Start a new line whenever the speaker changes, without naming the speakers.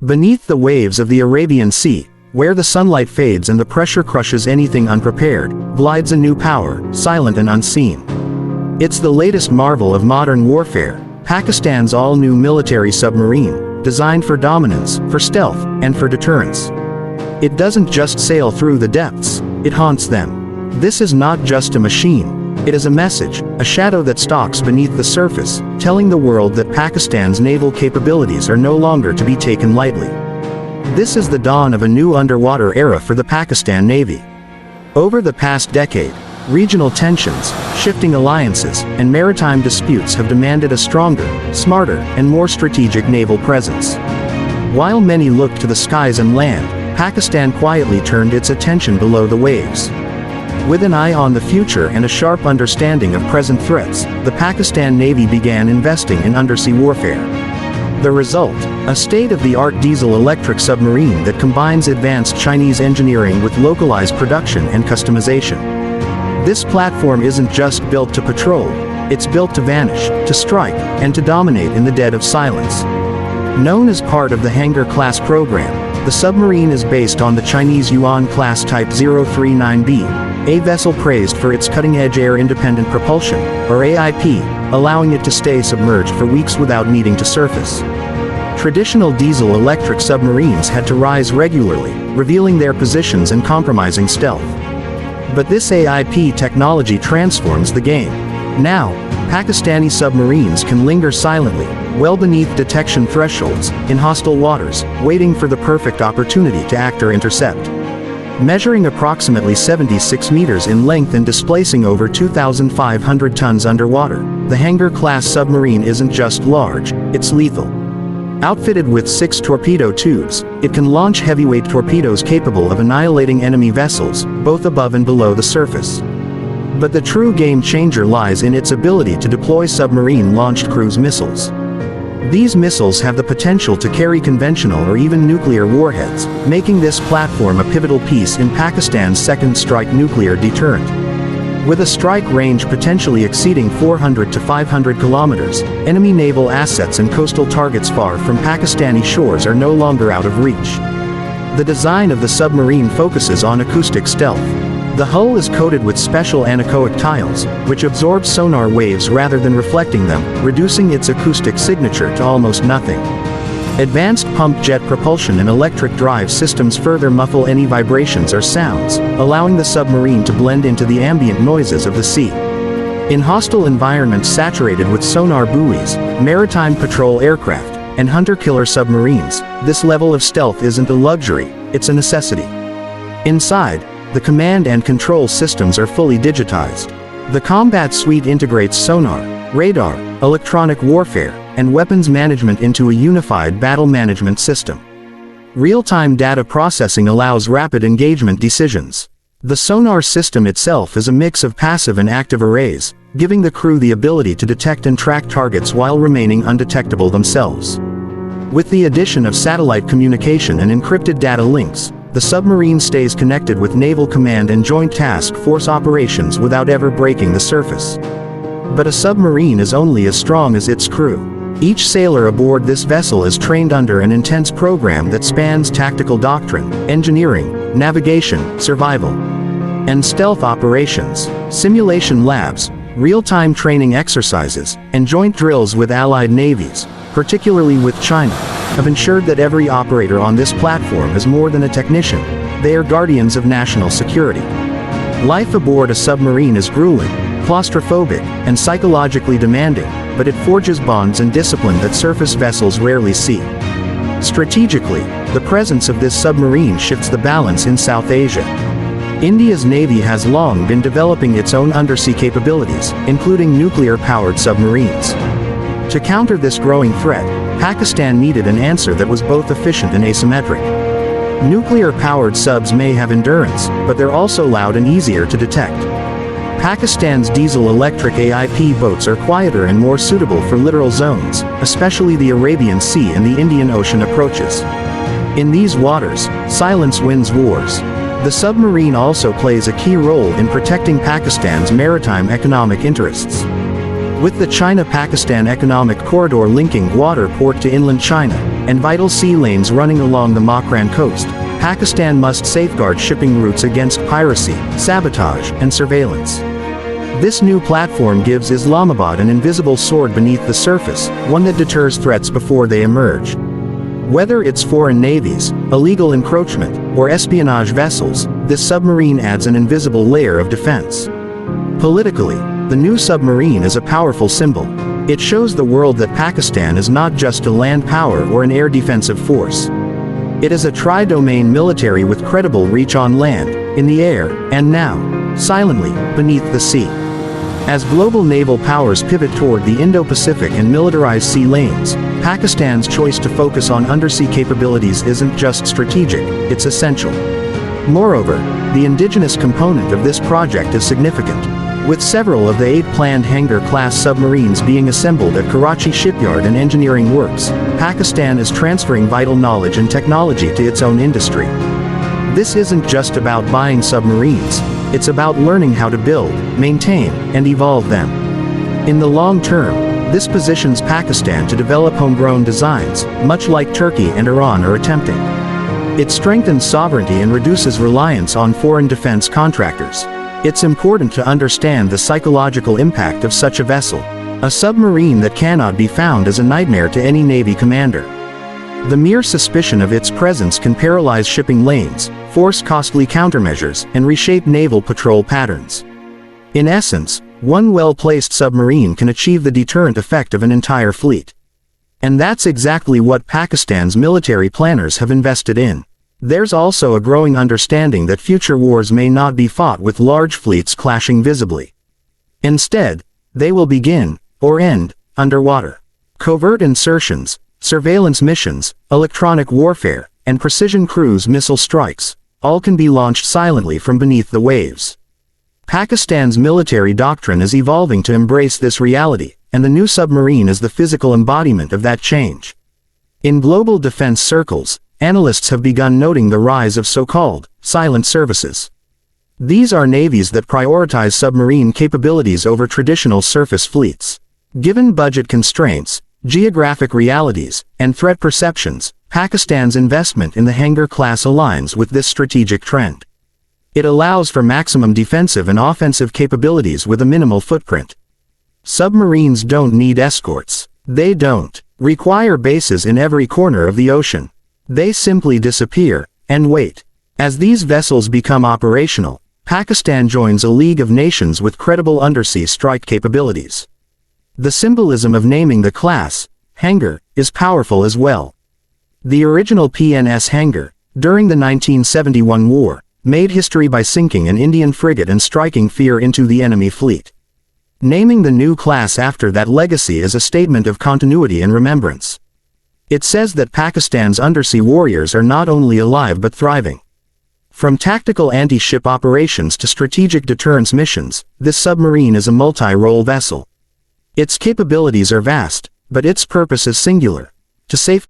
Beneath the waves of the Arabian Sea, where the sunlight fades and the pressure crushes anything unprepared, glides a new power, silent and unseen. It's the latest marvel of modern warfare, Pakistan's all-new military submarine, designed for dominance, for stealth, and for deterrence. It doesn't just sail through the depths, it haunts them. This is not just a machine. It is a message, a shadow that stalks beneath the surface, telling the world that Pakistan's naval capabilities are no longer to be taken lightly. This is the dawn of a new underwater era for the Pakistan Navy. Over the past decade, regional tensions, shifting alliances, and maritime disputes have demanded a stronger, smarter, and more strategic naval presence. While many looked to the skies and land, Pakistan quietly turned its attention below the waves. With an eye on the future and a sharp understanding of present threats, the Pakistan Navy began investing in undersea warfare. The result, a state-of-the-art diesel-electric submarine that combines advanced Chinese engineering with localized production and customization. This platform isn't just built to patrol, it's built to vanish, to strike, and to dominate in the dead of silence. Known as part of the Hangar-class program, the submarine is based on the Chinese Yuan-class Type 039B, a vessel praised for its cutting-edge air-independent propulsion, or AIP, allowing it to stay submerged for weeks without needing to surface. Traditional diesel-electric submarines had to rise regularly, revealing their positions and compromising stealth. But this AIP technology transforms the game. Now, Pakistani submarines can linger silently, well beneath detection thresholds, in hostile waters, waiting for the perfect opportunity to act or intercept. Measuring approximately 76 meters in length and displacing over 2,500 tons underwater, the Hangar-class submarine isn't just large, it's lethal. Outfitted with 6 torpedo tubes, it can launch heavyweight torpedoes capable of annihilating enemy vessels, both above and below the surface. But the true game-changer lies in its ability to deploy submarine-launched cruise missiles. These missiles have the potential to carry conventional or even nuclear warheads, making this platform a pivotal piece in Pakistan's second strike nuclear deterrent. With a strike range potentially exceeding 400 to 500 kilometers, enemy naval assets and coastal targets far from Pakistani shores are no longer out of reach. The design of the submarine focuses on acoustic stealth. The hull is coated with special anechoic tiles, which absorb sonar waves rather than reflecting them, reducing its acoustic signature to almost nothing. Advanced pump jet propulsion and electric drive systems further muffle any vibrations or sounds, allowing the submarine to blend into the ambient noises of the sea. In hostile environments saturated with sonar buoys, maritime patrol aircraft, and hunter-killer submarines, this level of stealth isn't a luxury, it's a necessity. Inside, the command and control systems are fully digitized. The combat suite integrates sonar, radar, electronic warfare, and weapons management into a unified battle management system. Real-time data processing allows rapid engagement decisions. The sonar system itself is a mix of passive and active arrays, giving the crew the ability to detect and track targets while remaining undetectable themselves. With the addition of satellite communication and encrypted data links, the submarine stays connected with Naval Command and Joint Task Force operations without ever breaking the surface. But a submarine is only as strong as its crew. Each sailor aboard this vessel is trained under an intense program that spans tactical doctrine, engineering, navigation, survival, and stealth operations, simulation labs, real-time training exercises, and joint drills with allied navies, particularly with China, have ensured that every operator on this platform is more than a technician, they are guardians of national security. Life aboard a submarine is grueling, claustrophobic, and psychologically demanding, but it forges bonds and discipline that surface vessels rarely see. Strategically, the presence of this submarine shifts the balance in South Asia. India's Navy has long been developing its own undersea capabilities, including nuclear-powered submarines. To counter this growing threat, Pakistan needed an answer that was both efficient and asymmetric. Nuclear-powered subs may have endurance, but they're also loud and easier to detect. Pakistan's diesel-electric AIP boats are quieter and more suitable for littoral zones, especially the Arabian Sea and the Indian Ocean approaches. In these waters, silence wins wars. The submarine also plays a key role in protecting Pakistan's maritime economic interests. With the China-Pakistan Economic Corridor linking water port to inland China, and vital sea lanes running along the Makran coast, Pakistan must safeguard shipping routes against piracy, sabotage, and surveillance. This new platform gives Islamabad an invisible sword beneath the surface, one that deters threats before they emerge. Whether it's foreign navies, illegal encroachment, or espionage vessels, this submarine adds an invisible layer of defense. Politically, the new submarine is a powerful symbol. It shows the world that Pakistan is not just a land power or an air defensive force. It is a tri-domain military with credible reach on land, in the air, and now, silently, beneath the sea. As global naval powers pivot toward the Indo-Pacific and militarized sea lanes, Pakistan's choice to focus on undersea capabilities isn't just strategic, it's essential. Moreover, the indigenous component of this project is significant. With several of the 8 planned Hangar-class submarines being assembled at Karachi Shipyard and Engineering Works, Pakistan is transferring vital knowledge and technology to its own industry. This isn't just about buying submarines, it's about learning how to build, maintain, and evolve them. In the long term, this positions Pakistan to develop homegrown designs, much like Turkey and Iran are attempting. It strengthens sovereignty and reduces reliance on foreign defense contractors. It's important to understand the psychological impact of such a vessel. A submarine that cannot be found is a nightmare to any Navy commander. The mere suspicion of its presence can paralyze shipping lanes, force costly countermeasures, and reshape naval patrol patterns. In essence, one well-placed submarine can achieve the deterrent effect of an entire fleet. And that's exactly what Pakistan's military planners have invested in. There's also a growing understanding that future wars may not be fought with large fleets clashing visibly. Instead, they will begin, or end, underwater. Covert insertions, surveillance missions, electronic warfare, and precision cruise missile strikes, all can be launched silently from beneath the waves. Pakistan's military doctrine is evolving to embrace this reality, and the new submarine is the physical embodiment of that change. In global defense circles, analysts have begun noting the rise of so-called silent services. These are navies that prioritize submarine capabilities over traditional surface fleets. Given budget constraints, geographic realities, and threat perceptions, Pakistan's investment in the Hangar class aligns with this strategic trend. It allows for maximum defensive and offensive capabilities with a minimal footprint. Submarines don't need escorts. They don't require bases in every corner of the ocean. They simply disappear and wait. As these vessels become operational, Pakistan joins a league of nations with credible undersea strike capabilities. The symbolism of naming the class, Hangar, is powerful as well. The original PNS Hangar, during the 1971 war, made history by sinking an Indian frigate and striking fear into the enemy fleet. Naming the new class after that legacy is a statement of continuity and remembrance. It says that Pakistan's undersea warriors are not only alive but thriving. From tactical anti-ship operations to strategic deterrence missions, this submarine is a multi-role vessel. Its capabilities are vast, but its purpose is singular: to safeguard